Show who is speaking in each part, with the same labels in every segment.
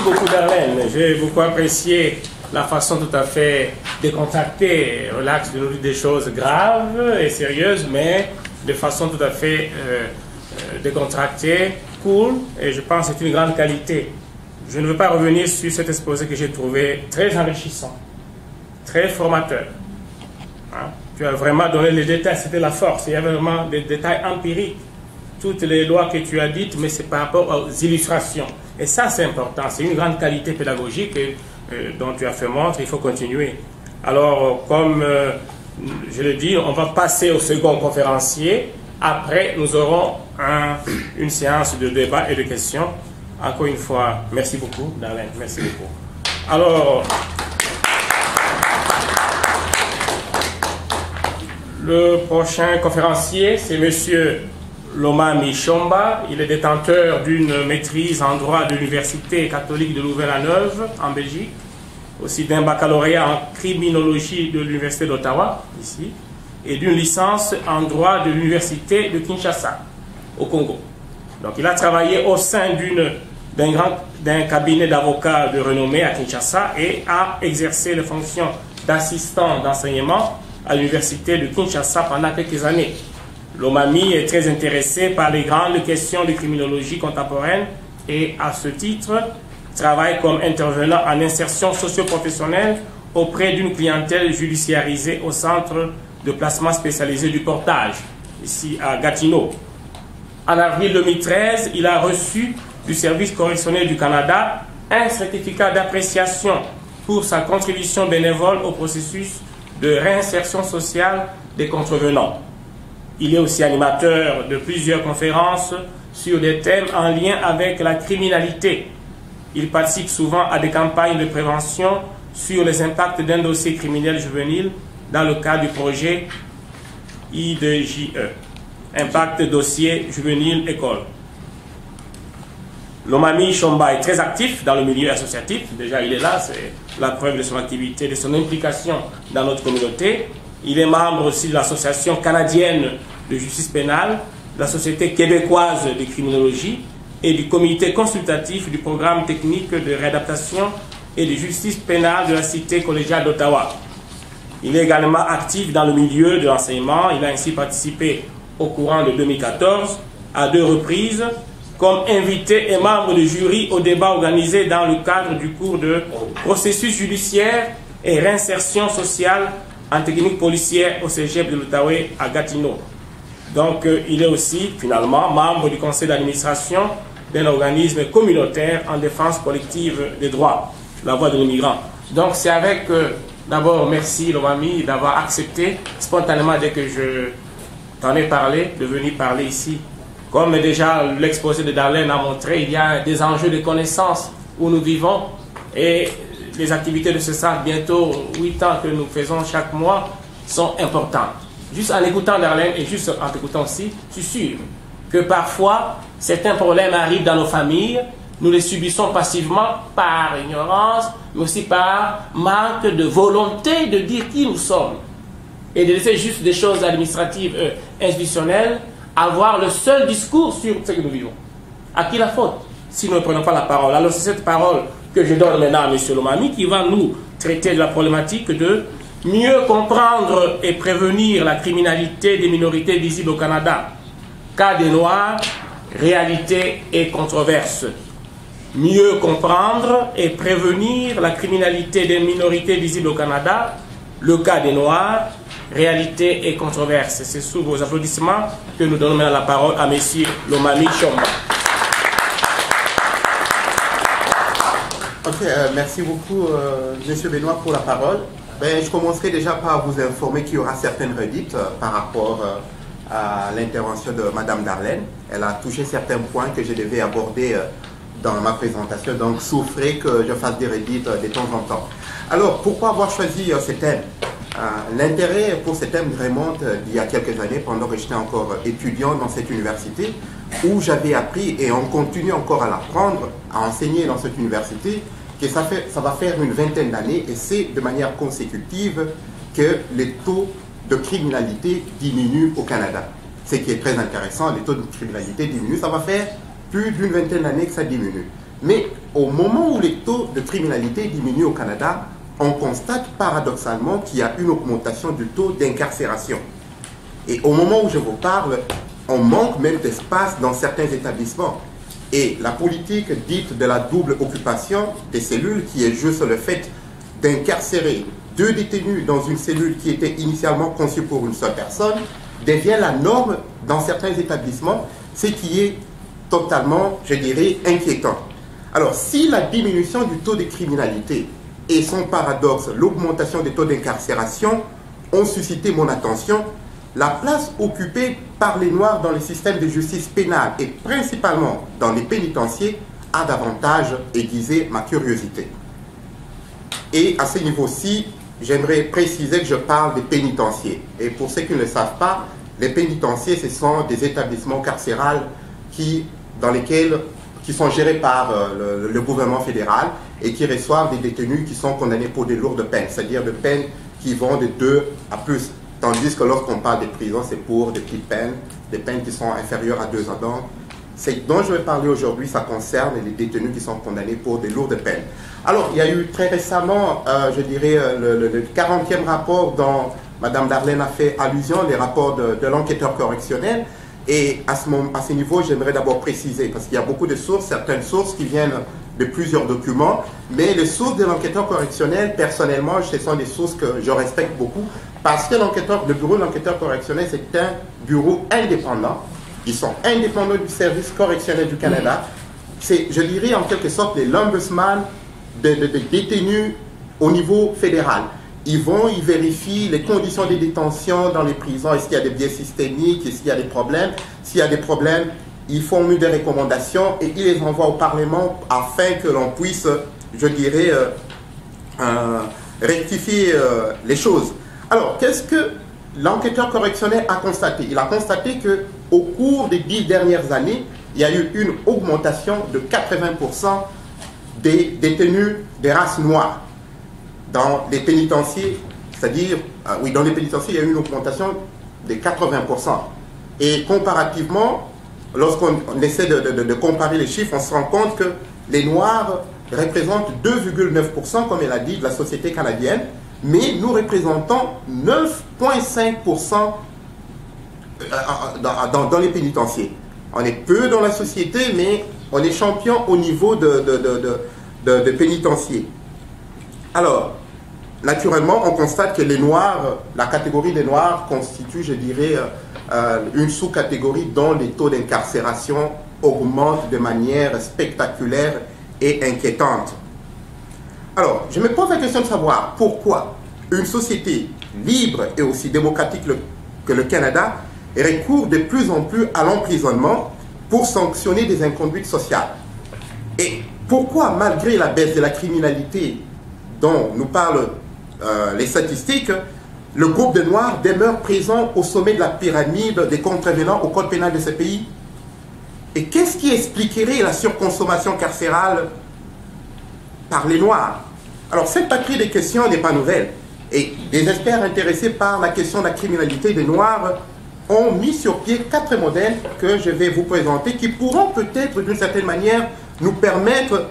Speaker 1: Merci beaucoup Darlene. J'ai beaucoup apprécié la façon tout à fait décontractée, relax, de nous dire des choses graves et sérieuses, mais de façon tout à fait décontractée, cool, et je pense que c'est une grande qualité. Je ne veux pas revenir sur cet exposé que j'ai trouvé très enrichissant, très formateur. Hein? Tu as vraiment donné les détails, c'était la force, il y avait vraiment des détails empiriques. Toutes les lois que tu as dites, mais c'est par rapport aux illustrations. Et ça, c'est important, c'est une grande qualité pédagogique dont tu as fait montre, il faut continuer. Alors, comme je l'ai dit, on va passer au second conférencier. Après, nous aurons une séance de débat et de questions. Encore une fois, merci beaucoup, Darlene, merci beaucoup. Alors, le prochain conférencier, c'est Monsieur Lomami Chomba. Il est détenteur d'une maîtrise en droit de l'Université catholique de Louvain-la-Neuve, en Belgique, aussi d'un baccalauréat en criminologie de l'Université d'Ottawa, ici, et d'une licence en droit de l'Université de Kinshasa, au Congo. Donc il a travaillé au sein d'un cabinet d'avocats de renommée à Kinshasa et a exercé les fonctions d'assistant d'enseignement à l'Université de Kinshasa pendant quelques années. Lomami est très intéressé par les grandes questions de criminologie contemporaine et, à ce titre, travaille comme intervenant en insertion socio-professionnelle auprès d'une clientèle judiciarisée au centre de placement spécialisé du Portage, ici à Gatineau. En avril 2013, il a reçu du Service correctionnel du Canada un certificat d'appréciation pour sa contribution bénévole au processus de réinsertion sociale des contrevenants. Il est aussi animateur de plusieurs conférences sur des thèmes en lien avec la criminalité. Il participe souvent à des campagnes de prévention sur les impacts d'un dossier criminel juvénile dans le cadre du projet I2JE, Impact Dossier Juvénile École. Lomami Chomba est très actif dans le milieu associatif. Déjà, il est là, c'est la preuve de son activité, de son implication dans notre communauté. Il est membre aussi de l'Association canadienne de justice pénale, de la Société québécoise de criminologie et du comité consultatif du programme technique de réadaptation et de justice pénale de la Cité collégiale d'Ottawa. Il est également actif dans le milieu de l'enseignement. Il a ainsi participé au courant de 2014 à 2 reprises comme invité et membre du jury au débat organisé dans le cadre du cours de processus judiciaire et réinsertion sociale en technique policière au Cégep de l'Outaouais à Gatineau. Donc, il est aussi, finalement, membre du conseil d'administration d'un organisme communautaire en défense collective des droits, la Voix de l'immigrant. Donc, c'est avec, d'abord, merci Lomami d'avoir accepté spontanément, dès que je t'en ai parlé, de venir parler ici. Comme déjà l'exposé de Darlene a montré, il y a des enjeux de connaissances où nous vivons et les activités de ce centre, bientôt 8 ans que nous faisons chaque mois, sont importantes. Juste en écoutant Darlene et juste en t'écoutant aussi, je suis sûr que parfois certains problèmes arrivent dans nos familles, nous les subissons passivement par ignorance, mais aussi par manque de volonté de dire qui nous sommes et de laisser juste des choses administratives, institutionnelles, avoir le seul discours sur ce que nous vivons. À qui la faute si nous ne prenons pas la parole? Alors c'est cette parole que je donne maintenant à M. Lomami qui va nous traiter de la problématique de mieux comprendre et prévenir la criminalité des minorités visibles au Canada. Cas des Noirs, réalité et controverse. Mieux comprendre et prévenir la criminalité des minorités visibles au Canada, le cas des Noirs, réalité et controverse. C'est sous vos applaudissements que nous donnons maintenant la parole à M. Lomami Chomba.
Speaker 2: Ok, merci beaucoup, M. Benoît, pour la parole. Je commencerai déjà par vous informer qu'il y aura certaines redites par rapport à l'intervention de Mme Darlene. Elle a touché certains points que je devais aborder dans ma présentation, donc souffrez que je fasse des redites de temps en temps. Alors, pourquoi avoir choisi ce thème? L'intérêt pour ce thème remonte d'il y a quelques années, pendant que j'étais encore étudiant dans cette université, où j'avais appris, et on continue encore à l'apprendre, à enseigner dans cette université, que ça va faire une vingtaine d'années, et c'est de manière consécutive que les taux de criminalité diminuent au Canada. Ce qui est très intéressant, les taux de criminalité diminuent, ça va faire plus d'une vingtaine d'années que ça diminue. Mais au moment où les taux de criminalité diminuent au Canada, on constate paradoxalement qu'il y a une augmentation du taux d'incarcération. Et au moment où je vous parle, on manque même d'espace dans certains établissements. Et la politique dite de la double occupation des cellules, qui est juste le fait d'incarcérer 2 détenus dans une cellule qui était initialement conçue pour une seule personne, devient la norme dans certains établissements, ce qui est totalement, je dirais, inquiétant. Alors, si la diminution du taux de criminalité et son paradoxe, l'augmentation des taux d'incarcération, ont suscité mon attention, la place occupée par les Noirs dans le système de justice pénale et principalement dans les pénitenciers a davantage aiguisé ma curiosité. Et à ce niveau-ci, j'aimerais préciser que je parle des pénitenciers. Et pour ceux qui ne le savent pas, les pénitenciers, ce sont des établissements carcérales qui sont gérés par le gouvernement fédéral et qui reçoivent des détenus qui sont condamnés pour des lourdes peines, c'est-à-dire de peines qui vont de 2 à plus. Tandis que lorsqu'on parle des prisons, c'est pour des petites peines, des peines qui sont inférieures à 2 ans. Donc, ce dont je vais parler aujourd'hui, ça concerne les détenus qui sont condamnés pour des lourdes peines. Alors, il y a eu très récemment, je dirais, le 40e rapport dont Mme Darlene a fait allusion, les rapports de l'enquêteur correctionnel. Et à ce niveau, j'aimerais d'abord préciser, parce qu'il y a beaucoup de sources, certaines sources qui viennent de plusieurs documents, mais les sources de l'enquêteur correctionnel, personnellement, ce sont des sources que je respecte beaucoup, parce que le bureau de l'enquêteur correctionnel, c'est un bureau indépendant. Ils sont indépendants du service correctionnel du Canada. C'est, je dirais, en quelque sorte, les l'ombudsman des détenus au niveau fédéral. Ils vérifient les conditions de détention dans les prisons. Est-ce qu'il y a des biais systémiques? Est-ce qu'il y a des problèmes? S'il y a des problèmes, ils formulent des recommandations et ils les envoient au Parlement afin que l'on puisse, je dirais, rectifier les choses. Alors, qu'est-ce que l'enquêteur correctionnel a constaté? Il a constaté qu'au cours des 10 dernières années, il y a eu une augmentation de 80% des détenus des races noires dans les pénitenciers, c'est-à-dire, oui, dans les pénitenciers, il y a eu une augmentation de 80%. Et comparativement, lorsqu'on essaie de comparer les chiffres, on se rend compte que les Noirs représentent 2,9%, comme elle a dit, de la société canadienne, mais nous représentons 9,5% dans les pénitenciers. On est peu dans la société, mais on est champion au niveau de pénitenciers. Alors, naturellement, on constate que les Noirs, la catégorie des Noirs constitue, je dirais, une sous-catégorie dont les taux d'incarcération augmentent de manière spectaculaire et inquiétante. Alors, je me pose la question de savoir pourquoi une société libre et aussi démocratique que le Canada recourt de plus en plus à l'emprisonnement pour sanctionner des inconduites sociales. Et pourquoi, malgré la baisse de la criminalité dont nous parlent les statistiques, le groupe de Noirs demeure présent au sommet de la pyramide des contrevenants au code pénal de ce pays? Et qu'est-ce qui expliquerait la surconsommation carcérale par les Noirs? Alors, cette batterie de questions n'est pas nouvelle. Et des experts intéressés par la question de la criminalité des Noirs ont mis sur pied 4 modèles que je vais vous présenter qui pourront peut-être, d'une certaine manière, nous permettre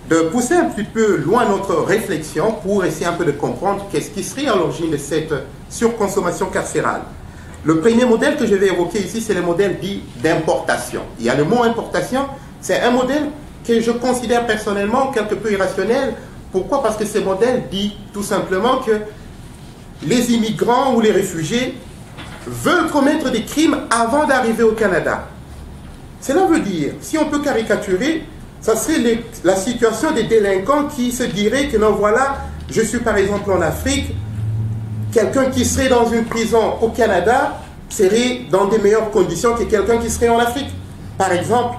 Speaker 2: de pousser un petit peu loin notre réflexion pour essayer un peu de comprendre qu'est-ce qui serait à l'origine de cette surconsommation carcérale. Le premier modèle que je vais évoquer ici, c'est le modèle dit d'importation. Il y a le mot importation, c'est un modèle que je considère personnellement quelque peu irrationnel. Pourquoi? Parce que ce modèle dit tout simplement que les immigrants ou les réfugiés veulent commettre des crimes avant d'arriver au Canada. Cela veut dire, si on peut caricaturer, ça serait la situation des délinquants qui se diraient que non, voilà, je suis par exemple en Afrique, quelqu'un qui serait dans une prison au Canada serait dans des meilleures conditions que quelqu'un qui serait en Afrique. Par exemple,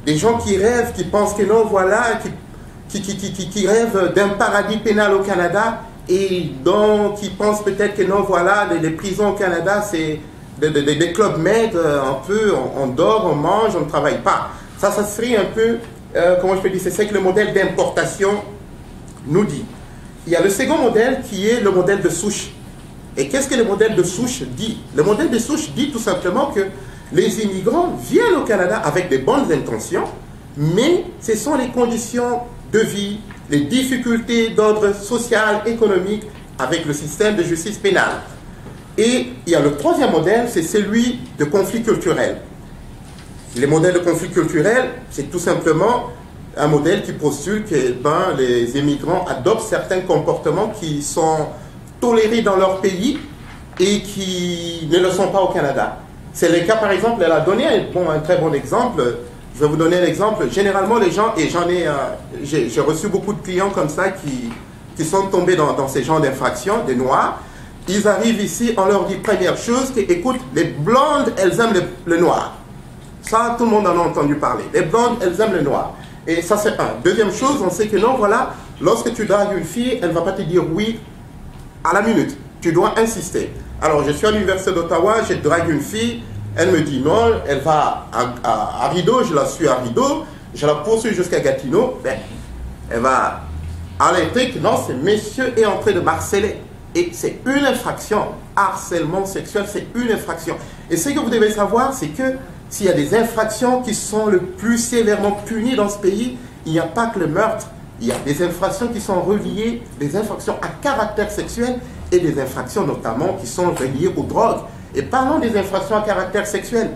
Speaker 2: des gens qui rêvent, qui pensent que non, voilà, qui rêvent d'un paradis pénal au Canada et donc qui pensent peut-être que non, voilà, les prisons au Canada, c'est des clubs med, un peu, on dort, on mange, on ne travaille pas. Ça serait un peu, comment je peux dire, c'est ce que le modèle d'importation nous dit. Il y a le second modèle qui est le modèle de souche. Et qu'est-ce que le modèle de souche dit? Le modèle de souche dit tout simplement que les immigrants viennent au Canada avec des bonnes intentions, mais ce sont les conditions de vie, les difficultés d'ordre social, économique avec le système de justice pénale. Et il y a le troisième modèle, c'est celui de conflit culturel. Les modèles de conflit culturel, c'est tout simplement un modèle qui postule que les immigrants adoptent certains comportements qui sont tolérés dans leur pays et qui ne le sont pas au Canada. C'est le cas, par exemple, elle a donné un très bon exemple. Je vais vous donner un exemple. Généralement, les gens, et j'ai reçu beaucoup de clients comme ça qui sont tombés dans ces genres d'infractions, des Noirs. Ils arrivent ici, on leur dit première chose, que, écoute, les blondes, elles aiment le noir. Ça, tout le monde en a entendu parler. Les blondes, elles aiment le noir. Et ça, c'est un. Deuxième chose, on sait que non, voilà, lorsque tu dragues une fille, elle ne va pas te dire oui à la minute. Tu dois insister. Alors, je suis à l'université d'Ottawa, je drague une fille, elle me dit non, elle va à Rideau, je la suis à Rideau, je la poursuis jusqu'à Gatineau, ben, elle va alerter que non, ce monsieur est en train de m'harceler. Et c'est une infraction. Harcèlement sexuel, c'est une infraction. Et ce que vous devez savoir, c'est que s'il y a des infractions qui sont le plus sévèrement punies dans ce pays, il n'y a pas que le meurtre. Il y a des infractions qui sont reliées, des infractions à caractère sexuel et des infractions notamment qui sont reliées aux drogues. Et parlons des infractions à caractère sexuel.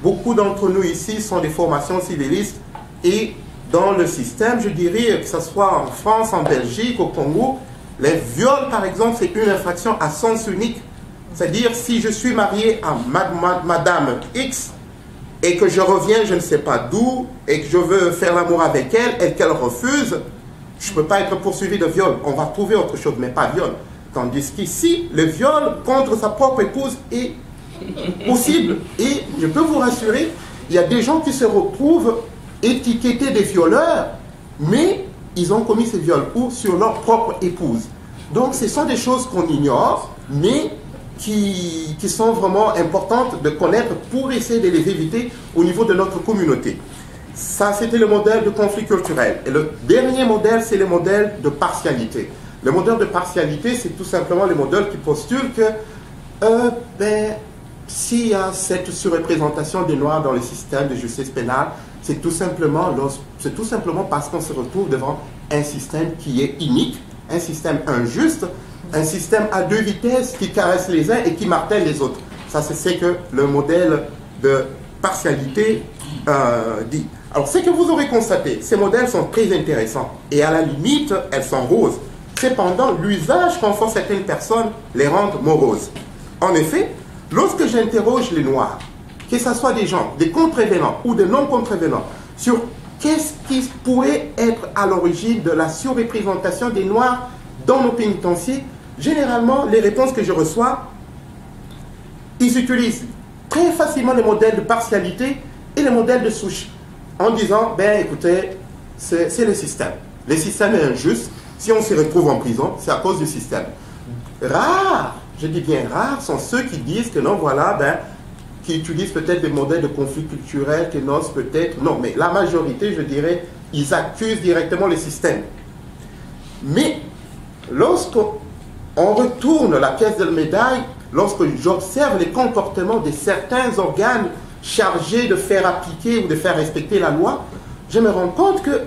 Speaker 2: Beaucoup d'entre nous ici sont des formations civilistes et dans le système, je dirais, que ce soit en France, en Belgique, au Congo, les viols, par exemple, c'est une infraction à sens unique. C'est-à-dire, si je suis marié à Madame X et que je reviens, je ne sais pas d'où, et que je veux faire l'amour avec elle et qu'elle refuse, je ne peux pas être poursuivi de viol. On va trouver autre chose, mais pas viol. Tandis qu'ici, le viol contre sa propre épouse est possible. Et je peux vous rassurer, il y a des gens qui se retrouvent étiquetés des violeurs, mais ils ont commis ces viols ou sur leur propre épouse. Donc ce sont des choses qu'on ignore, mais qui sont vraiment importantes de connaître pour essayer de les éviter au niveau de notre communauté. Ça, c'était le modèle de conflit culturel. Et le dernier modèle, c'est le modèle de partialité. Le modèle de partialité, c'est tout simplement le modèle qui postule que s'il y a cette surreprésentation des Noirs dans le système de justice pénale, c'est tout simplement parce qu'on se retrouve devant un système qui est inique, un système injuste, un système à deux vitesses qui caresse les uns et qui martèle les autres. Ça, c'est ce que le modèle de partialité dit. Alors, ce que vous aurez constaté, ces modèles sont très intéressants et à la limite, elles sont roses. Cependant, l'usage qu'en font certaines personnes les rend moroses. En effet, lorsque j'interroge les Noirs, que ce soit des gens, des contrevenants ou des non-contrevenants, sur qu'est-ce qui pourrait être à l'origine de la surreprésentation des Noirs dans nos pénitenciers, généralement, les réponses que je reçois, ils utilisent très facilement les modèles de partialité et les modèles de souche, en disant, ben écoutez, c'est le système. Le système est injuste. Si on se retrouve en prison, c'est à cause du système. Rares, je dis bien rares, sont ceux qui disent que non, voilà, qui utilisent peut-être des modèles de conflit culturel, qui n'osent peut-être... Non, mais la majorité, je dirais, ils accusent directement le système. Mais lorsqu'on retourne la pièce de la médaille, lorsque j'observe les comportements de certains organes chargés de faire appliquer ou de faire respecter la loi, je me rends compte que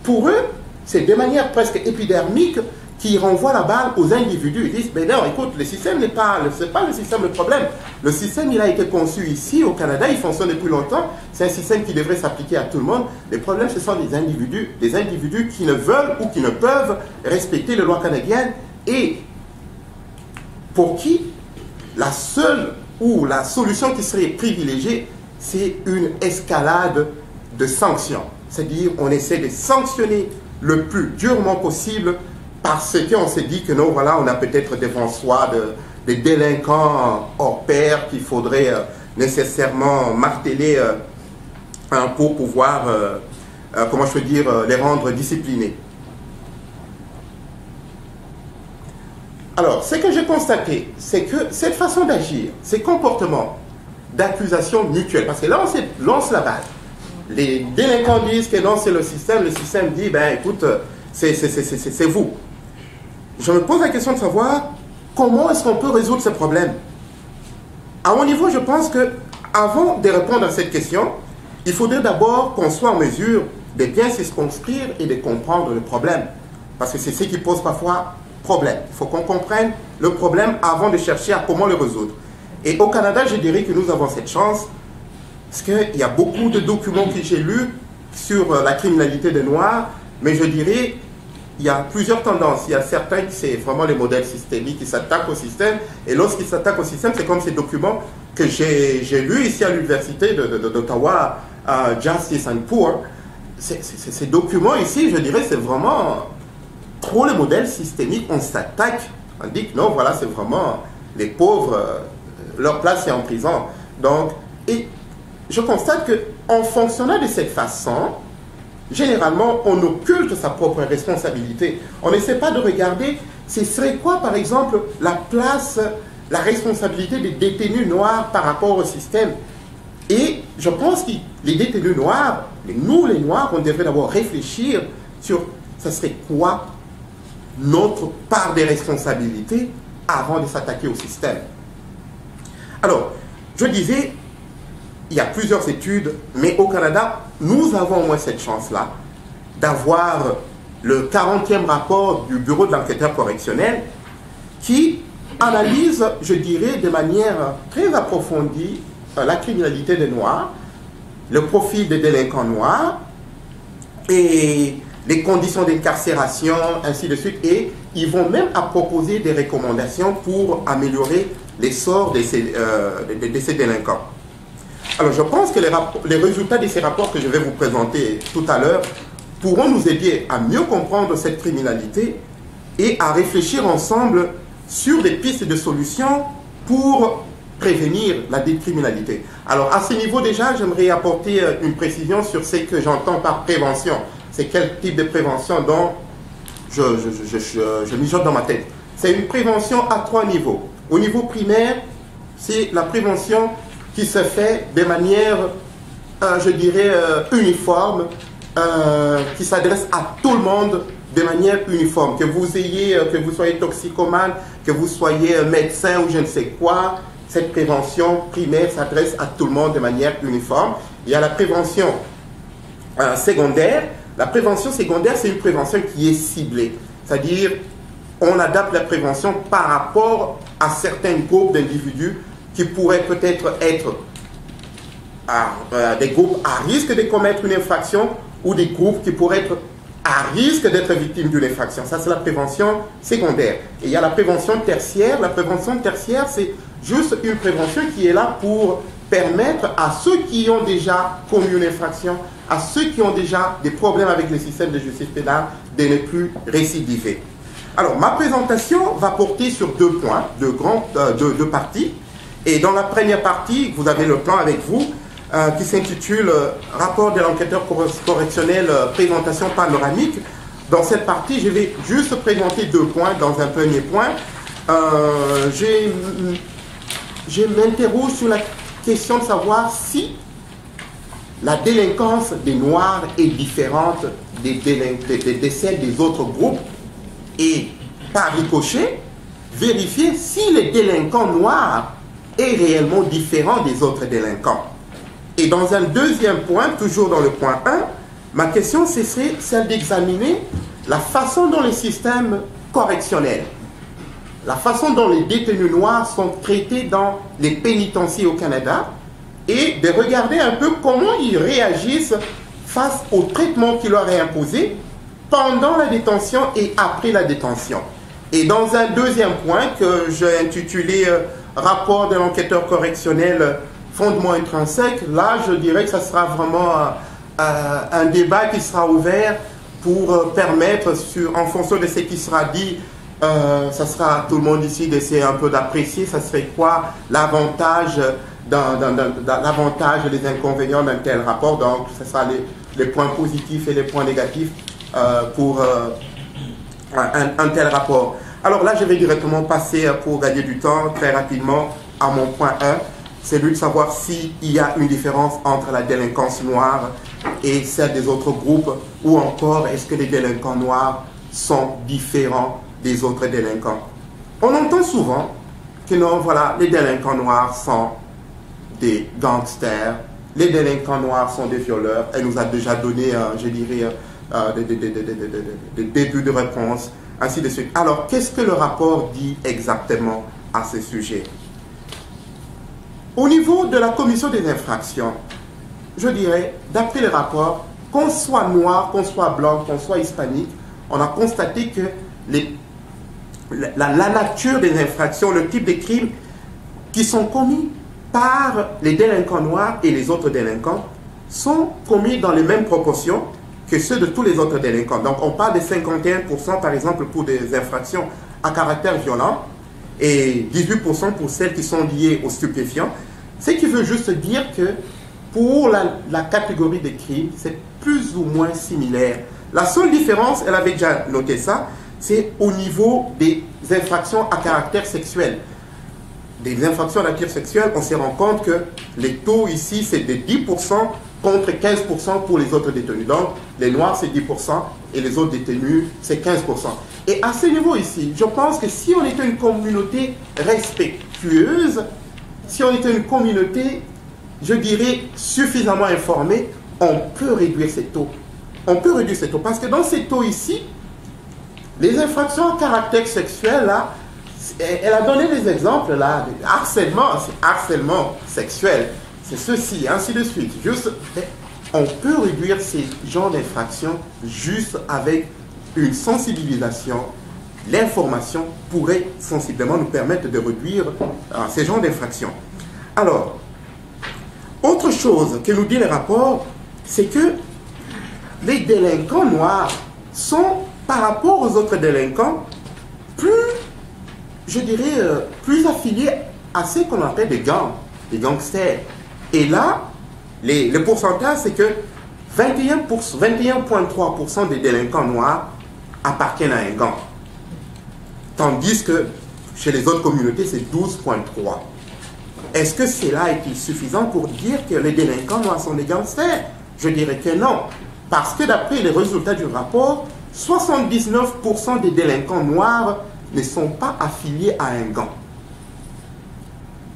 Speaker 2: pour eux, c'est de manière presque épidermique qui renvoient la balle aux individus. Ils disent, mais non, écoute, le système n'est pas, c'est pas le système le problème. Le système, il a été conçu ici, au Canada, il fonctionne depuis longtemps. C'est un système qui devrait s'appliquer à tout le monde. Les problèmes, ce sont des individus qui ne veulent ou qui ne peuvent respecter les lois canadiennes et pour qui la seule ou la solution qui serait privilégiée, c'est une escalade de sanctions. C'est-à-dire, on essaie de sanctionner le plus durement possible parce qu'on s'est dit que non, voilà, on a peut-être devant soi des délinquants hors pair qu'il faudrait nécessairement marteler pour pouvoir, comment je peux dire, les rendre disciplinés. Alors, ce que j'ai constaté, c'est que cette façon d'agir, ces comportements d'accusation mutuelle, parce que là, on lance la balle. Les délinquants disent que non, c'est le système dit, ben écoute, c'est vous. Je me pose la question de savoir comment est-ce qu'on peut résoudre ce problème. À mon niveau, je pense que avant de répondre à cette question, il faudrait d'abord qu'on soit en mesure de bien circonscrire et de comprendre le problème. Parce que c'est ce qui pose parfois problème. Il faut qu'on comprenne le problème avant de chercher à comment le résoudre. Et au Canada, je dirais que nous avons cette chance, parce qu'il y a beaucoup de documents que j'ai lus sur la criminalité des Noirs, mais je dirais il y a plusieurs tendances. Il y a certains qui c'est vraiment les modèles systémiques qui s'attaquent au système, et lorsqu'ils s'attaquent au système, c'est comme ces documents que j'ai lus ici à l'université d'Ottawa, Justice and Poor. Ces documents ici, je dirais, c'est vraiment trop le modèle systémique. On s'attaque, on dit que non, voilà, c'est vraiment les pauvres, leur place est en prison. Donc, et je constate qu'en fonctionnant de cette façon, généralement, on occulte sa propre responsabilité. On n'essaie pas de regarder, ce serait quoi, par exemple, la place, la responsabilité des détenus noirs par rapport au système. Et je pense que les détenus noirs, nous les Noirs, on devrait d'abord réfléchir sur, ça serait quoi notre part des responsabilités avant de s'attaquer au système. Alors, je disais, il y a plusieurs études, mais au Canada, nous avons au moins cette chance-là d'avoir le 40e rapport du Bureau de l'enquêteur correctionnel qui analyse, je dirais, de manière très approfondie la criminalité des Noirs, le profil des délinquants noirs et les conditions d'incarcération, ainsi de suite. Et ils vont même à proposer des recommandations pour améliorer les sorts de ces délinquants. Alors, je pense que les résultats de ces rapports que je vais vous présenter tout à l'heure pourront nous aider à mieux comprendre cette criminalité et à réfléchir ensemble sur des pistes de solutions pour prévenir la décriminalité. Alors, à ce niveau déjà, j'aimerais apporter une précision sur ce que j'entends par prévention. C'est quel type de prévention dont je mijote dans ma tête. C'est une prévention à 3 niveaux. Au niveau primaire, c'est la prévention qui se fait de manière, je dirais, uniforme, qui s'adresse à tout le monde de manière uniforme. Que vous soyez toxicomane, que vous soyez médecin ou je ne sais quoi, cette prévention primaire s'adresse à tout le monde de manière uniforme. Il y a la prévention secondaire. La prévention secondaire, c'est une prévention qui est ciblée. C'est-à-dire, on adapte la prévention par rapport à certains groupes d'individus qui pourraient peut-être être des groupes à risque de commettre une infraction ou des groupes qui pourraient être à risque d'être victimes d'une infraction. Ça, c'est la prévention secondaire. Et il y a la prévention tertiaire. La prévention tertiaire, c'est juste une prévention qui est là pour permettre à ceux qui ont déjà commis une infraction, à ceux qui ont déjà des problèmes avec le système de justice pénale, de ne plus récidiver. Alors, ma présentation va porter sur 2 points, deux parties. Et dans la première partie, vous avez le plan avec vous, qui s'intitule « Rapport de l'enquêteur correctionnel, présentation panoramique ». Dans cette partie, je vais juste présenter 2 points. Dans un premier point, je m'interroge sur la question de savoir si la délinquance des Noirs est différente de celle des autres groupes et, par ricochet, vérifier si les délinquants noirs est réellement différent des autres délinquants. Et dans un deuxième point, toujours dans le point 1, ma question ce serait celle d'examiner la façon dont les systèmes correctionnels, la façon dont les détenus noirs sont traités dans les pénitenciers au Canada et de regarder un peu comment ils réagissent face au traitement qui leur est imposé pendant la détention et après la détention. Et dans un deuxième point que j'ai intitulé rapport de l'enquêteur correctionnel, fondement intrinsèque, là je dirais que ça sera vraiment un débat qui sera ouvert pour permettre, en fonction de ce qui sera dit, ça sera à tout le monde ici d'essayer un peu d'apprécier, ça serait quoi l'avantage et les inconvénients d'un tel rapport. Donc ce sera les points positifs et les points négatifs pour un tel rapport. Alors là, je vais directement passer, pour gagner du temps, très rapidement, à mon point 1. C'est lui de savoir s'il y a une différence entre la délinquance noire et celle des autres groupes, ou encore est-ce que les délinquants noirs sont différents des autres délinquants. On entend souvent que non, voilà, les délinquants noirs sont des gangsters, les délinquants noirs sont des violeurs. Elle nous a déjà donné, je dirais, des débuts de réponse, ainsi de suite. Alors, qu'est-ce que le rapport dit exactement à ce sujet? Au niveau de la commission des infractions, je dirais, d'après le rapport, qu'on soit noir, qu'on soit blanc, qu'on soit hispanique, on a constaté que la nature des infractions, le type de crimes qui sont commis par les délinquants noirs et les autres délinquants sont commis dans les mêmes proportions que ceux de tous les autres délinquants. Donc on parle de 51% par exemple pour des infractions à caractère violent et 18% pour celles qui sont liées aux stupéfiants. Ce qui veut juste dire que pour la catégorie des crimes, c'est plus ou moins similaire. La seule différence, elle avait déjà noté ça, c'est au niveau des infractions à caractère sexuel. Des infractions à caractère sexuel, on se rend compte que les taux ici, c'est de 10% contre 15% pour les autres détenus. Donc, les noirs, c'est 10% et les autres détenus, c'est 15%. Et à ce niveau ici, je pense que si on était une communauté respectueuse, si on était une communauté, je dirais, suffisamment informée, on peut réduire ces taux. On peut réduire ces taux parce que dans ces taux ici, les infractions à caractère sexuel, là, elle a donné des exemples, là, de harcèlement, c'est harcèlement sexuel, c'est ceci, ainsi de suite. Juste, on peut réduire ces genres d'infractions juste avec une sensibilisation. L'information pourrait sensiblement nous permettre de réduire ces genres d'infractions. Alors, autre chose que nous dit le rapport, c'est que les délinquants noirs sont, par rapport aux autres délinquants, plus, je dirais, plus affiliés à ce qu'on appelle des gangs, des gangsters. Et là, le pourcentage, c'est que 21,3% des délinquants noirs appartiennent à un gang. Tandis que chez les autres communautés, c'est 12,3%. Est-ce que cela est suffisant pour dire que les délinquants noirs sont des gangsters? Je dirais que non. Parce que d'après les résultats du rapport, 79% des délinquants noirs ne sont pas affiliés à un gang.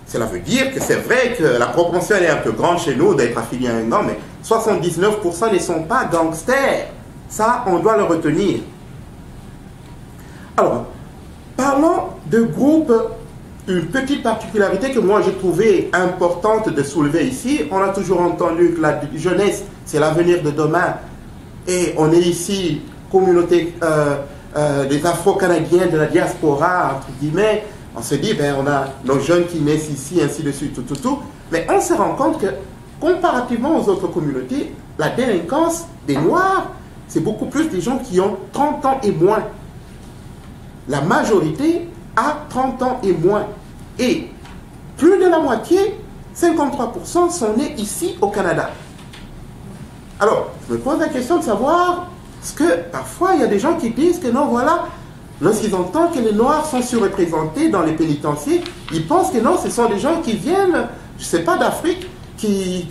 Speaker 2: Cela veut dire que c'est vrai que la proportion est un peu grande chez nous d'être affiliés à un gang, mais 79% ne sont pas gangsters. Ça, on doit le retenir. Alors, parlons de groupes, une petite particularité que moi j'ai trouvé importante de soulever ici. On a toujours entendu que la jeunesse, c'est l'avenir de demain. Et on est ici, communauté des Afro-Canadiens de la diaspora, entre guillemets. On se dit, ben, on a nos jeunes qui naissent ici, ainsi de suite, tout. Mais on se rend compte que, comparativement aux autres communautés, la délinquance des Noirs, c'est beaucoup plus des gens qui ont 30 ans et moins. La majorité a 30 ans et moins. Et plus de la moitié, 53%, sont nés ici au Canada. Alors, je me pose la question de savoir, parce que parfois, il y a des gens qui disent que non, voilà, lorsqu'ils entendent que les Noirs sont surreprésentés dans les pénitenciers, ils pensent que non, ce sont des gens qui viennent, je ne sais pas, d'Afrique, qui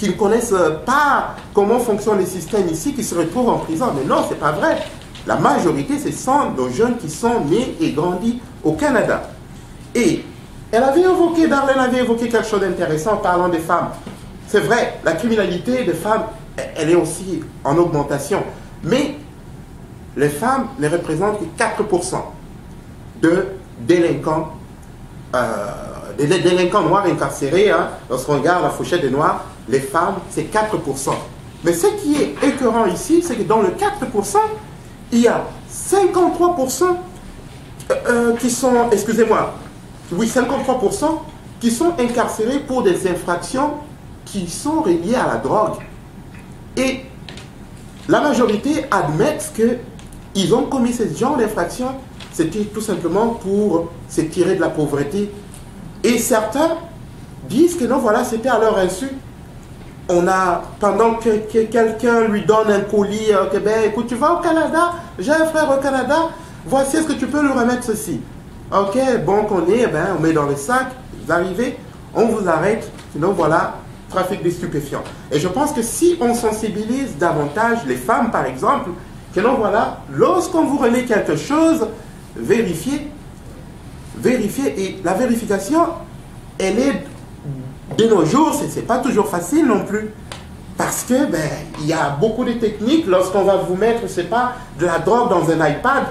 Speaker 2: ne connaissent pas comment fonctionnent les systèmes ici, qui se retrouvent en prison. Mais non, ce n'est pas vrai. La majorité, ce sont nos jeunes qui sont nés et grandis au Canada. Et Darlene avait évoqué quelque chose d'intéressant en parlant des femmes. C'est vrai, la criminalité des femmes, elle est aussi en augmentation. Mais les femmes ne représentent que 4% de délinquants, des délinquants noirs incarcérés. Hein. Lorsqu'on regarde la fourchette des Noirs, les femmes, c'est 4%. Mais ce qui est écœurant ici, c'est que dans le 4%, il y a 53% qui sont, excusez-moi, oui, 53% qui sont incarcérés pour des infractions qui sont reliées à la drogue. Et la majorité admettent qu'ils ont commis ce genre d'infractions, c'était tout simplement pour se tirer de la pauvreté. Et certains disent que non, voilà, c'était à leur insu. Pendant que quelqu'un lui donne un colis, que ben, écoute, tu vas au Canada, j'ai un frère au Canada, voici, est-ce que tu peux lui remettre ceci? Ok, bon qu'on est, ben, on met dans le sac, vous arrivez, on vous arrête, sinon voilà, trafic de stupéfiants. Et je pense que si on sensibilise davantage les femmes, par exemple, que non, voilà, lorsqu'on vous remet quelque chose, vérifiez, et la vérification, elle est de nos jours, ce n'est pas toujours facile non plus. Parce que, il y a beaucoup de techniques. Lorsqu'on va vous mettre, je ne sais pas, de la drogue dans un iPad,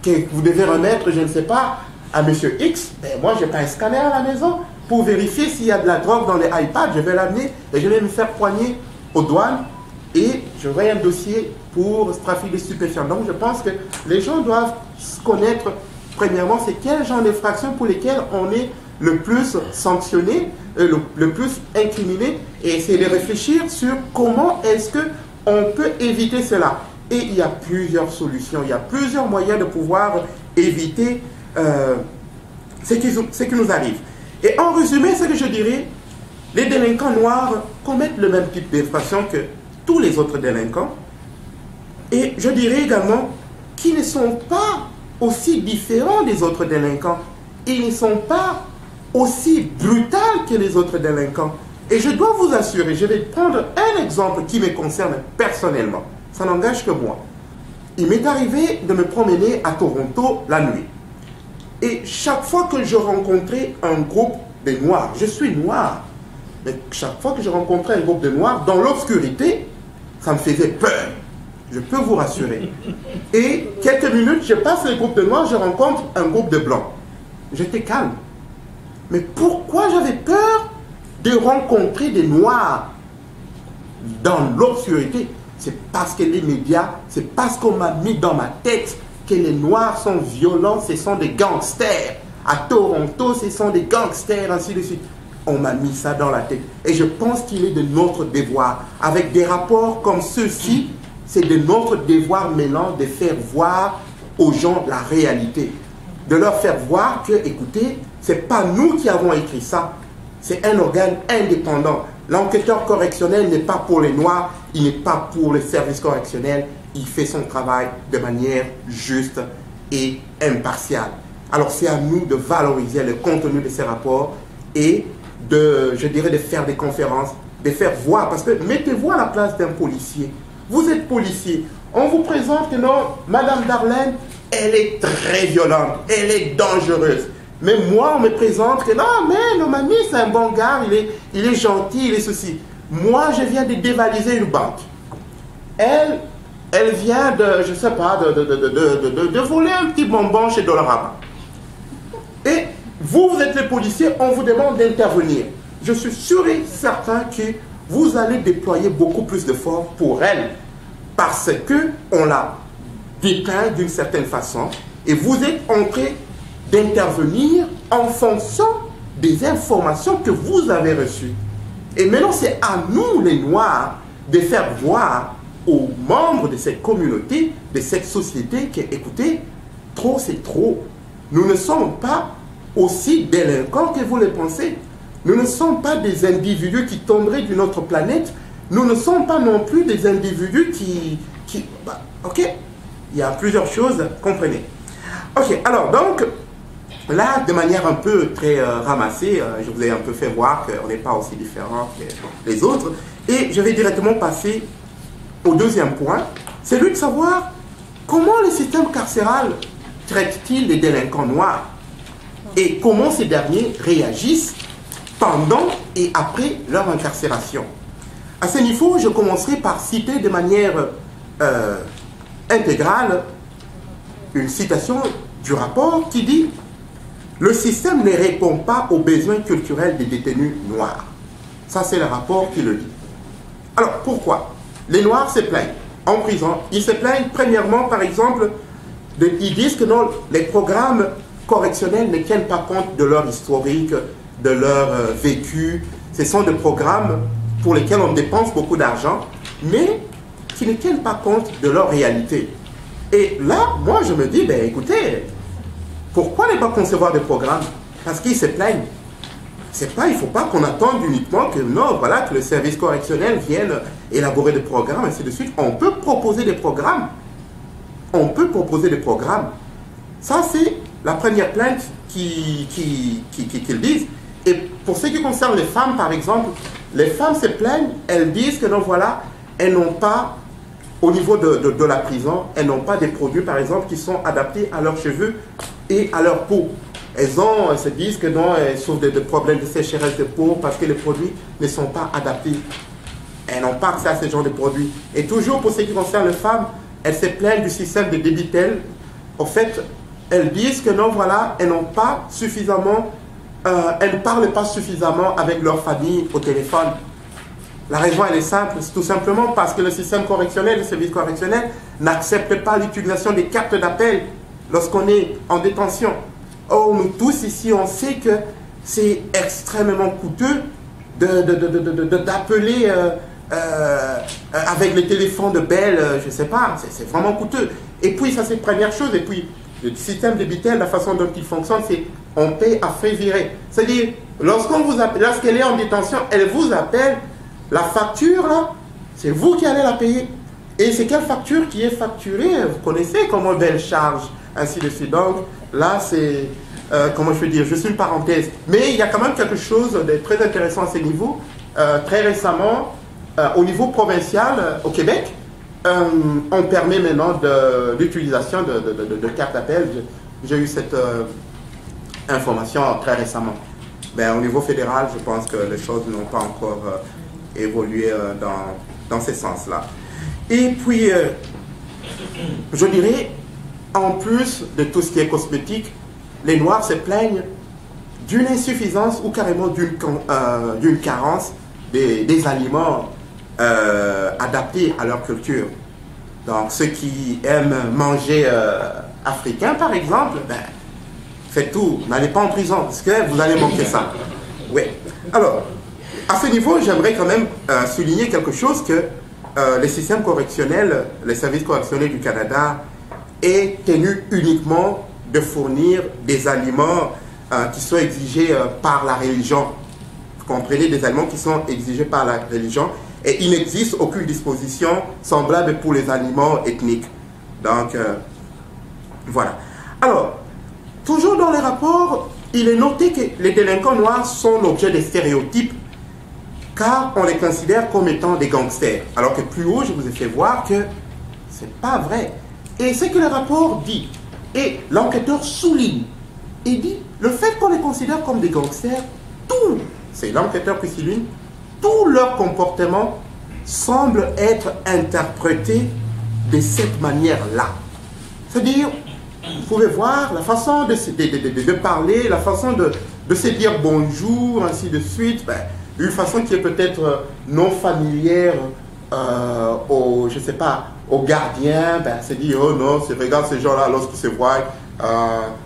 Speaker 2: que vous devez remettre, je ne sais pas, à Monsieur X, moi, je n'ai pas un scanner à la maison pour vérifier s'il y a de la drogue dans les iPads. Je vais l'amener et je vais me faire poigner aux douanes et j'aurai un dossier pour trafic de stupéfiants. Donc, je pense que les gens doivent connaître, premièrement, c'est quel genre d'infractions pour lesquelles on est le plus sanctionné, le plus incriminé, et essayer de réfléchir sur comment est-ce qu'on peut éviter cela. Et il y a plusieurs solutions, il y a plusieurs moyens de pouvoir éviter ce qui nous arrive. Et en résumé, ce que je dirais, les délinquants noirs commettent le même type d'infraction que tous les autres délinquants. Et je dirais également qu'ils ne sont pas aussi différents des autres délinquants. Ils ne sont pas aussi brutaux que les autres délinquants. Et je dois vous assurer, je vais prendre un exemple qui me concerne personnellement. Ça n'engage que moi. Il m'est arrivé de me promener à Toronto la nuit. Et chaque fois que je rencontrais un groupe de noirs, je suis noir, mais chaque fois que je rencontrais un groupe de noirs, dans l'obscurité, ça me faisait peur. Je peux vous rassurer. Et quelques minutes, je passe le groupe de noirs, je rencontre un groupe de blancs. J'étais calme. Mais pourquoi j'avais peur de rencontrer des noirs dans l'obscurité? C'est parce que les médias, c'est parce qu'on m'a mis dans ma tête que les noirs sont violents, ce sont des gangsters. À Toronto, ce sont des gangsters, ainsi de suite. On m'a mis ça dans la tête. Et je pense qu'il est de notre devoir, avec des rapports comme ceux-ci, c'est de notre devoir maintenant de faire voir aux gens la réalité. De leur faire voir que, écoutez, ce n'est pas nous qui avons écrit ça, c'est un organe indépendant. L'enquêteur correctionnel n'est pas pour les Noirs, il n'est pas pour le service correctionnel, il fait son travail de manière juste et impartiale. Alors c'est à nous de valoriser le contenu de ces rapports et de, je dirais, de faire des conférences, de faire voir, parce que mettez-vous à la place d'un policier. Vous êtes policier, on vous présente que non, Madame Darlene, elle est très violente, elle est dangereuse. Mais moi, on me présente que non, mais non, mamie, c'est un bon gars, il est gentil, il est ceci. Moi, je viens de dévaliser une banque. Elle vient de, je ne sais pas, de voler un petit bonbon chez Dollarama. Et vous êtes les policiers, on vous demande d'intervenir. Je suis sûr et certain que vous allez déployer beaucoup plus d'efforts pour elle parce qu'on l'a dépeint d'une certaine façon et vous êtes en train d'intervenir en fonction des informations que vous avez reçues. Et maintenant, c'est à nous, les Noirs, de faire voir aux membres de cette communauté, de cette société, que, écoutez, trop c'est trop. Nous ne sommes pas aussi délinquants que vous le pensez. Nous ne sommes pas des individus qui tomberaient d'une autre planète. Nous ne sommes pas non plus des individus qui ok, il y a plusieurs choses, comprenez. Ok, alors donc, là, de manière un peu très ramassée, je vous ai un peu fait voir qu'on n'est pas aussi différents que les autres. Et je vais directement passer au deuxième point, c'est celui de savoir comment le système carcéral traite-t-il les délinquants noirs et comment ces derniers réagissent pendant et après leur incarcération. À ce niveau, je commencerai par citer de manière intégrale une citation du rapport qui dit « Le système ne répond pas aux besoins culturels des détenus noirs ». Ça, c'est le rapport qui le dit. Alors, pourquoi? Les Noirs se plaignent en prison. Ils se plaignent premièrement, par exemple, ils disent que non, les programmes correctionnels ne tiennent pas compte de leur historique, de leur vécu. Ce sont des programmes pour lesquels on dépense beaucoup d'argent, mais qui ne tiennent pas compte de leur réalité. Et là, moi, je me dis, ben écoutez, pourquoi ne pas concevoir des programmes? Parce qu'ils se plaignent. C'est pas, il ne faut pas qu'on attende uniquement que, non, voilà, que le service correctionnel vienne élaborer des programmes, ainsi de suite. On peut proposer des programmes. On peut proposer des programmes. Ça, c'est la première plainte qu'ils disent. Et pour ce qui concerne les femmes, par exemple, les femmes se plaignent, elles disent que non, voilà, elles n'ont pas, au niveau de la prison, elles n'ont pas des produits, par exemple, qui sont adaptés à leurs cheveux et à leur peau. elles se disent que non, elles souffrent de problèmes de sécheresse de peau parce que les produits ne sont pas adaptés. Elles n'ont pas accès à ce genre de produits. Et toujours pour ce qui concerne les femmes, elles se plaignent du système de Débitel. En fait, elles disent que non, voilà, elles n'ont pas suffisamment, elles ne parlent pas suffisamment avec leur famille au téléphone. La raison, elle est simple, c'est tout simplement parce que le système correctionnel, le service correctionnel, n'accepte pas l'utilisation des cartes d'appel lorsqu'on est en détention. Or, nous tous ici, on sait que c'est extrêmement coûteux d'appeler avec les téléphones de Bell, je ne sais pas, c'est vraiment coûteux. Et puis, ça c'est la première chose. Et puis, le système de Débitel, la façon dont il fonctionne, c'est on paye à frais virés. C'est-à-dire, lorsqu'elle est en détention, elle vous appelle. La facture, là, c'est vous qui allez la payer. Et c'est quelle facture qui est facturée? Vous connaissez comment Bell charge, ainsi de suite. Donc, là, c'est, comment je peux dire, juste une parenthèse. Mais il y a quand même quelque chose de très intéressant à ce niveau. Très récemment, au niveau provincial, au Québec, on permet maintenant l'utilisation de cartes d'appel. J'ai eu cette information très récemment. Ben, au niveau fédéral, je pense que les choses n'ont pas encore évolué dans ce sens-là. Et puis, je dirais, en plus de tout ce qui est cosmétique, les Noirs se plaignent d'une insuffisance ou carrément d'une carence des aliments adaptés à leur culture. Donc, ceux qui aiment manger africain, par exemple, ben, faites tout, n'allez pas en prison, parce que vous allez manquer ça. Oui. Alors, à ce niveau, j'aimerais quand même souligner quelque chose que le système correctionnel, le service correctionnel du Canada est tenu uniquement de fournir des aliments qui sont exigés par la religion. Vous comprenez, des aliments qui sont exigés par la religion. Et il n'existe aucune disposition semblable pour les aliments ethniques. Donc, voilà. Alors, toujours dans les rapports, il est noté que les délinquants noirs sont l'objet des stéréotypes car on les considère comme étant des gangsters. Alors que plus haut, je vous ai fait voir que ce n'est pas vrai. Et c'est que le rapport dit, et l'enquêteur souligne, il dit, le fait qu'on les considère comme des gangsters, tout, c'est l'enquêteur qui souligne, tout leur comportement semble être interprété de cette manière-là. C'est-à-dire, vous pouvez voir la façon de parler, la façon de se dire bonjour, ainsi de suite, ben, une façon qui est peut-être non familière je sais pas, aux gardiens, ben, c'est dit, oh non, regarde ces gens-là lorsqu'ils se voient.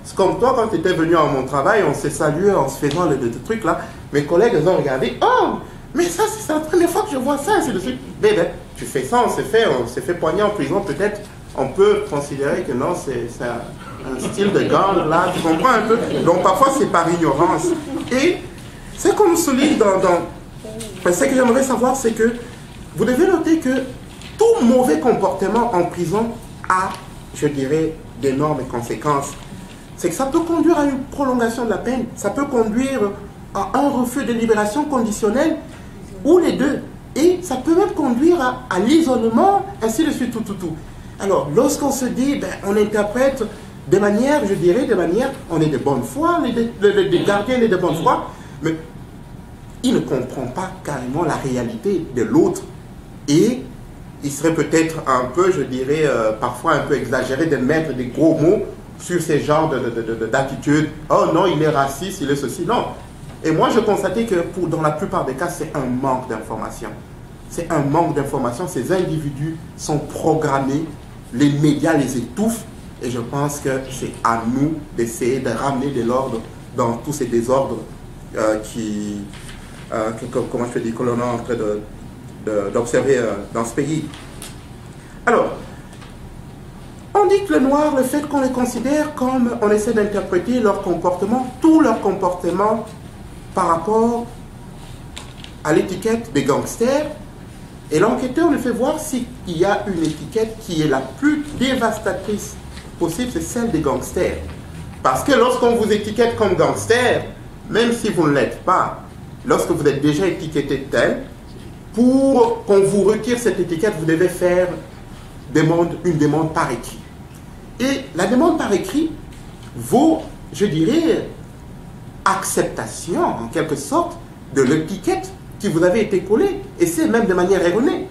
Speaker 2: C'est comme toi, quand tu étais venu à mon travail, on s'est salué en se faisant le truc là. Mes collègues ont regardé, oh, mais ça, c'est la première fois que je vois ça, ainsi de suite. Mais ben, tu fais ça, on s'est fait poigner en prison, peut-être, on peut considérer que non, c'est un style de gang là, tu comprends un peu. Donc parfois, c'est par ignorance. Et ce qu'on nous souligne ce que j'aimerais savoir, c'est que vous devez noter que tout mauvais comportement en prison a, je dirais, d'énormes conséquences. C'est que ça peut conduire à une prolongation de la peine, ça peut conduire à un refus de libération conditionnelle, ou les deux. Et ça peut même conduire à l'isolement, ainsi de suite, tout. Alors, lorsqu'on se dit, ben, on interprète de manière, je dirais, on est de bonne foi, les gardiens sont de bonne foi, mais il ne comprend pas carrément la réalité de l'autre. Et il serait peut-être un peu, je dirais, parfois un peu exagéré de mettre des gros mots sur ces genres d'attitudes. Oh non, il est raciste, il est ceci. Non. Et moi, je constatais que dans la plupart des cas, c'est un manque d'information. C'est un manque d'information. Ces individus sont programmés, les médias les étouffent. Et je pense que c'est à nous d'essayer de ramener de l'ordre dans tous ces désordres comment je peux dire, que l'on est en train d'observer dans ce pays. Alors, on dit que le noir, le fait qu'on les considère comme, on essaie d'interpréter leur comportement, tout leur comportement par rapport à l'étiquette des gangsters, et l'enquêteur nous fait voir s'il y a une étiquette qui est la plus dévastatrice possible, c'est celle des gangsters. Parce que lorsqu'on vous étiquette comme gangster, même si vous ne l'êtes pas, lorsque vous êtes déjà étiqueté tel, pour qu'on vous retire cette étiquette, vous devez faire une demande par écrit. Et la demande par écrit vaut je dirais, acceptation, en quelque sorte, de l'étiquette qui vous avait été collée, et c'est même de manière erronée.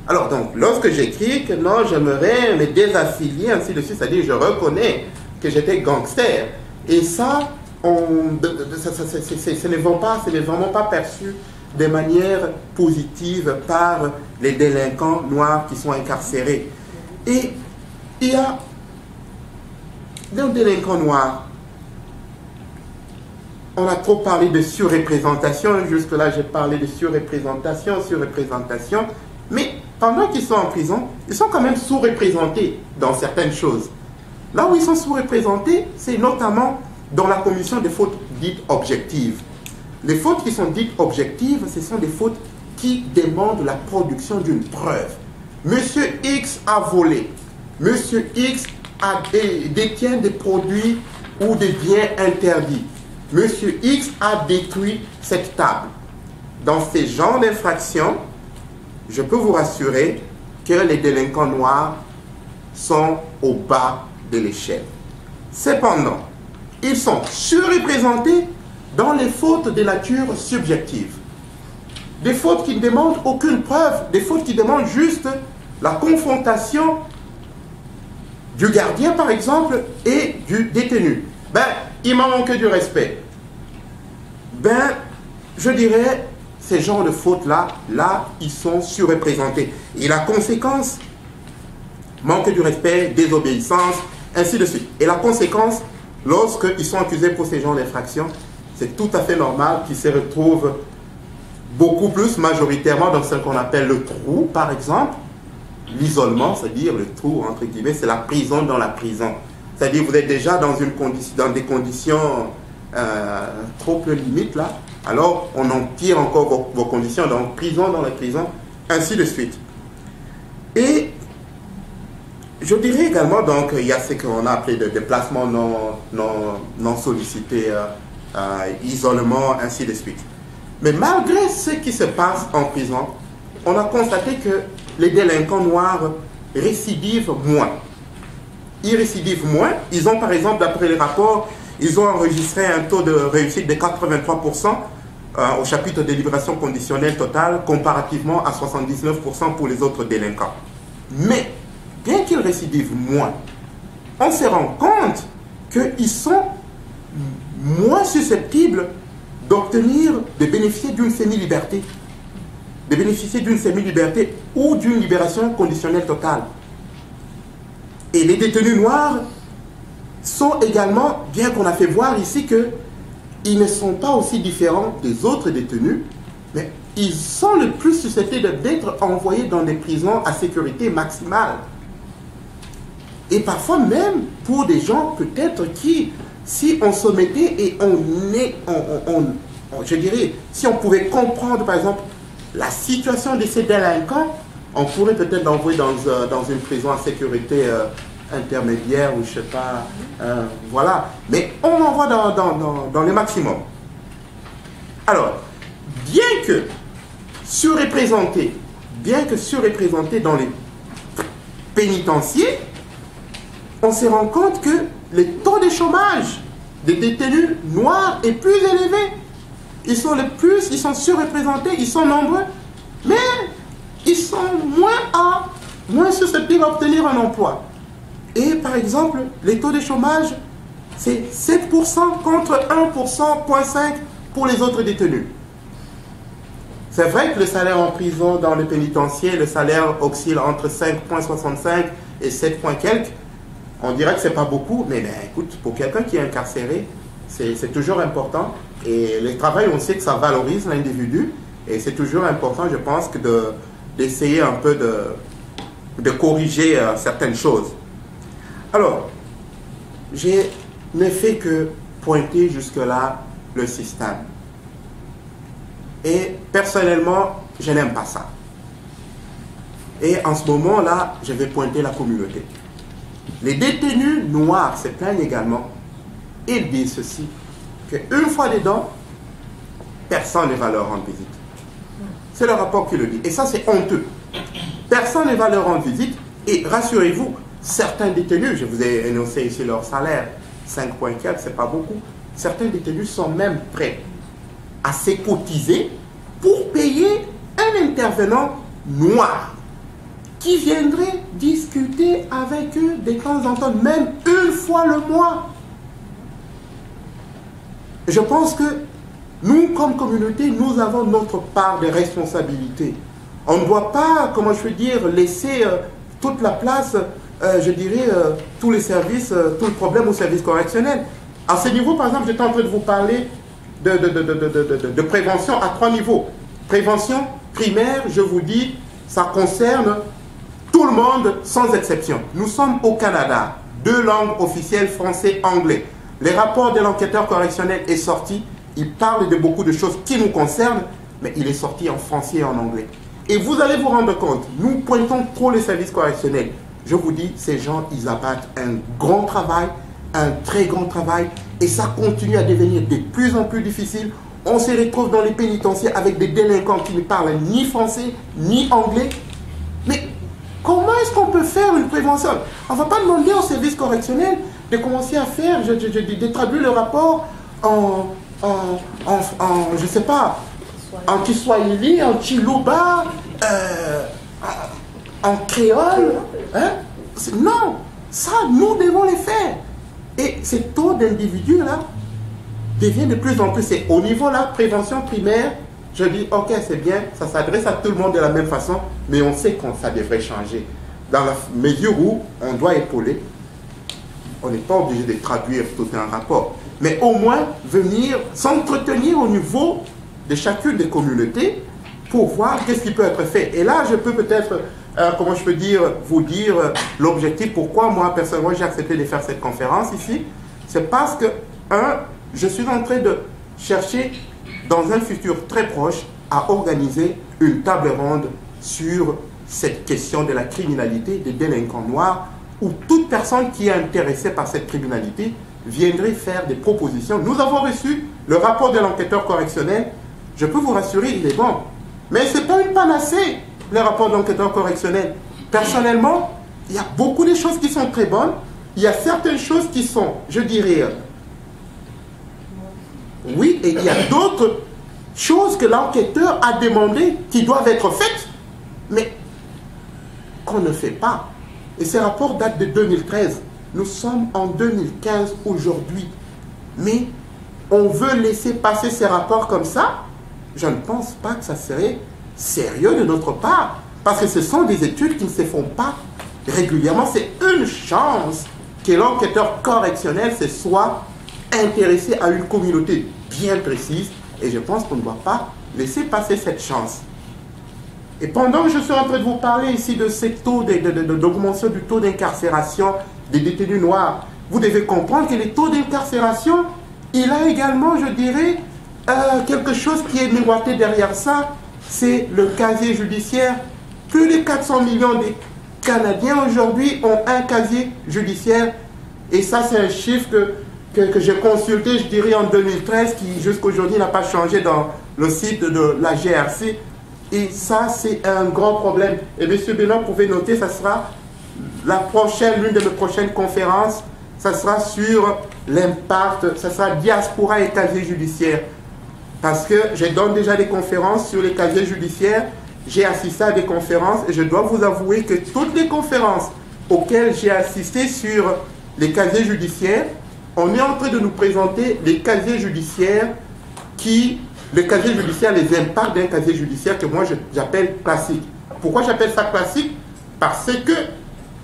Speaker 2: Alors donc, lorsque j'écris que non, j'aimerais me désaffilier, ainsi de suite, c'est-à-dire je reconnais que j'étais gangster, et ça, ce n'est vraiment pas perçu de manière positive par les délinquants noirs qui sont incarcérés. Et il y a des délinquants noirs. On a trop parlé de surreprésentation, jusque-là j'ai parlé de surreprésentation, mais pendant qu'ils sont en prison, ils sont quand même sous-représentés dans certaines choses. Là où ils sont sous-représentés, c'est notamment dans la commission des fautes dites objectives. Les fautes qui sont dites objectives, ce sont des fautes qui demandent la production d'une preuve. Monsieur X a volé. Monsieur X détient des produits ou des biens interdits. Monsieur X a détruit cette table. Dans ces genres d'infractions, je peux vous rassurer que les délinquants noirs sont au bas de l'échelle. Cependant, ils sont surreprésentés dans les fautes de nature subjective. Des fautes qui ne demandent aucune preuve, des fautes qui demandent juste la confrontation du gardien, par exemple, et du détenu. Ben, il manque du respect. Ben, je dirais, ces genres de fautes-là, ils sont surreprésentés. Et la conséquence, manque du respect, désobéissance, ainsi de suite. Et la conséquence, lorsqu'ils sont accusés pour ces genres d'infractions, c'est tout à fait normal qu'ils se retrouvent beaucoup plus majoritairement dans ce qu'on appelle le trou, par exemple. L'isolement, c'est-à-dire le trou, entre guillemets, c'est la prison dans la prison. C'est-à-dire vous êtes déjà dans des conditions trop peu limites, là. Alors, on empire encore vos conditions, donc prison dans la prison, ainsi de suite. Et je dirais également, donc, il y a ce qu'on a appelé de déplacement non sollicité, isolement, ainsi de suite. Mais malgré ce qui se passe en prison, on a constaté que les délinquants noirs récidivent moins. Ils récidivent moins. Ils ont, par exemple, d'après les rapports, ils ont enregistré un taux de réussite de 83% au chapitre de libération conditionnelle totale, comparativement à 79% pour les autres délinquants. Mais, bien qu'ils récidivent moins, on se rend compte qu'ils sont moins susceptibles d'obtenir, de bénéficier d'une semi-liberté. De bénéficier d'une semi-liberté ou d'une libération conditionnelle totale. Et les détenus noirs sont également, bien qu'on a fait voir ici qu'ils ne sont pas aussi différents des autres détenus, mais ils sont le plus susceptibles d'être envoyés dans des prisons à sécurité maximale. Et parfois même pour des gens peut-être qui, si on se mettait et je dirais, si on pouvait comprendre par exemple la situation de ces délinquants, on pourrait peut-être l'envoyer dans une prison à sécurité intermédiaire ou je sais pas, voilà. Mais on l'envoie dans les maximums. Alors, bien que surreprésentés dans les pénitentiaires, on se rend compte que le taux de chômage des détenus noirs est plus élevé. Ils sont surreprésentés, ils sont nombreux, mais ils sont moins susceptibles d'obtenir un emploi. Et par exemple, les taux de chômage, c'est 7% contre 1,5% pour les autres détenus. C'est vrai que le salaire en prison dans le pénitencier, le salaire oscille entre 5,65 et 7 quelques. On dirait que ce n'est pas beaucoup, mais écoute, pour quelqu'un qui est incarcéré, c'est toujours important. Et le travail, on sait que ça valorise l'individu. Et c'est toujours important, je pense, d'essayer un peu de corriger certaines choses. Alors, je n'ai fait que pointer jusque-là le système. Et personnellement, je n'aime pas ça. Et en ce moment-là, je vais pointer la communauté. Les détenus noirs se plaignent également. Ils disent ceci, qu'une fois dedans, personne ne va leur rendre visite. C'est le rapport qui le dit. Et ça, c'est honteux. Personne ne va leur rendre visite. Et rassurez-vous, certains détenus, je vous ai énoncé ici leur salaire, 5,4, c'est pas beaucoup. Certains détenus sont même prêts à s'écotiser pour payer un intervenant noir qui viendrait discuter avec eux de temps en temps, même une fois le mois. Je pense que nous, comme communauté, nous avons notre part de responsabilité. On ne doit pas, comment je veux dire, laisser toute la place, je dirais, tous les services, tout le problème au service correctionnel. À ce niveau, par exemple, j'étais en train de vous parler de prévention à 3 niveaux. Prévention primaire, je vous dis, ça concerne tout le monde sans exception. Nous sommes au Canada, 2 langues officielles, français, anglais. Les rapports de l'enquêteur correctionnel est sorti. Il parle de beaucoup de choses qui nous concernent, mais il est sorti en français et en anglais. Et vous allez vous rendre compte, nous pointons trop les services correctionnels. Je vous dis, ces gens, ils abattent un grand travail, un très grand travail, et ça continue à devenir de plus en plus difficile. On se retrouve dans les pénitentiaires avec des délinquants qui ne parlent ni français, ni anglais. Mais comment est-ce qu'on peut faire une prévention? On ne va pas demander au service correctionnel de commencer à faire, de traduire le rapport je sais pas, en Kiswahili, en Chiluba, en créole. Hein? Non, ça, nous devons les faire. Et ces taux d'individus-là devient de plus en plus, c'est au niveau là, prévention primaire, je dis, ok, c'est bien, ça s'adresse à tout le monde de la même façon, mais on sait que ça devrait changer. Dans la mesure où on doit épauler, on n'est pas obligé de traduire tout un rapport, mais au moins venir s'entretenir au niveau de chacune des communautés pour voir qu'est-ce qui peut être fait. Et là, je peux peut-être, comment je peux dire, vous dire l'objectif, pourquoi moi, personnellement, j'ai accepté de faire cette conférence ici. C'est parce que, je suis en train de chercher, dans un futur très proche, à organiser une table ronde sur cette question de la criminalité des délinquants noirs, où toute personne qui est intéressée par cette criminalité viendrait faire des propositions. Nous avons reçu le rapport de l'enquêteur correctionnel. Je peux vous rassurer, il est bon. Mais ce n'est pas une panacée, le rapport de l'enquêteur correctionnel. Personnellement, il y a beaucoup de choses qui sont très bonnes. Il y a certaines choses qui sont, je dirais, oui, et il y a d'autres choses que l'enquêteur a demandé qui doivent être faites, mais qu'on ne fait pas. Et ces rapports datent de 2013. Nous sommes en 2015 aujourd'hui. Mais on veut laisser passer ces rapports comme ça? Je ne pense pas que ça serait sérieux de notre part. Parce que ce sont des études qui ne se font pas régulièrement. C'est une chance que l'enquêteur correctionnel se soit intéressé à une communauté bien précise. Et je pense qu'on ne doit pas laisser passer cette chance. Et pendant que je suis en train de vous parler ici de ces taux d'augmentation du taux d'incarcération des détenus noirs, vous devez comprendre que les taux d'incarcération, il a également, je dirais, quelque chose qui est miroité derrière ça, c'est le casier judiciaire. Plus de 400 millions de Canadiens aujourd'hui ont un casier judiciaire. Et ça, c'est un chiffre que j'ai consulté, je dirais, en 2013, qui jusqu'aujourd'hui n'a pas changé dans le site de la GRC. Et ça, c'est un grand problème. Et M. Benoît, vous pouvez noter, ça sera l'une de mes prochaines conférences, ça sera sur l'impact, ça sera diaspora et casier judiciaire. Parce que je donne déjà des conférences sur les casiers judiciaires, j'ai assisté à des conférences et je dois vous avouer que toutes les conférences auxquelles j'ai assisté sur les casiers judiciaires, on est en train de nous présenter les casiers judiciaires les impacts d'un casier judiciaire que moi j'appelle classique. Pourquoi j'appelle ça classique? Parce que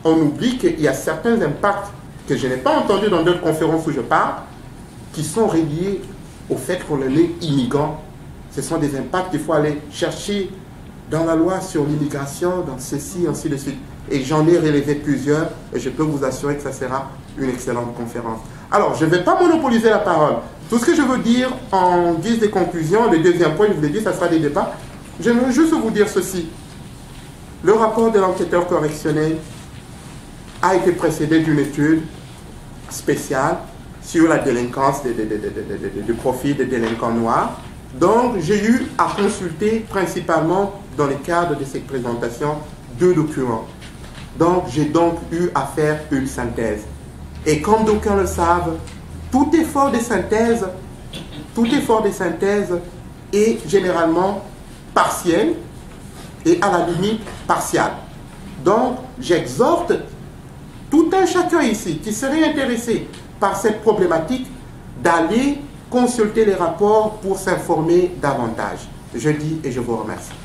Speaker 2: on oublie qu'il y a certains impacts que je n'ai pas entendus dans d'autres conférences où je parle, qui sont reliés au fait qu'on est immigrant. Ce sont des impacts qu'il faut aller chercher dans la loi sur l'immigration, dans ceci, ainsi de suite. Et j'en ai relevé plusieurs, et je peux vous assurer que ça sera une excellente conférence. Alors, je ne vais pas monopoliser la parole. Tout ce que je veux dire en guise de conclusion, le deuxième point, je vous l'ai dit, ça sera des débats. J'aimerais juste vous dire ceci. Le rapport de l'enquêteur correctionnel a été précédé d'une étude spéciale sur la délinquance du profil des délinquants noirs. Donc, j'ai eu à consulter principalement dans le cadre de cette présentation 2 documents. Donc, j'ai donc eu à faire une synthèse. Et comme d'aucuns le savent, tout effort de synthèse est généralement partiel et à la limite partial. Donc, j'exhorte tout un chacun ici qui serait intéressé par cette problématique d'aller consulter les rapports pour s'informer davantage. Je dis et je vous remercie.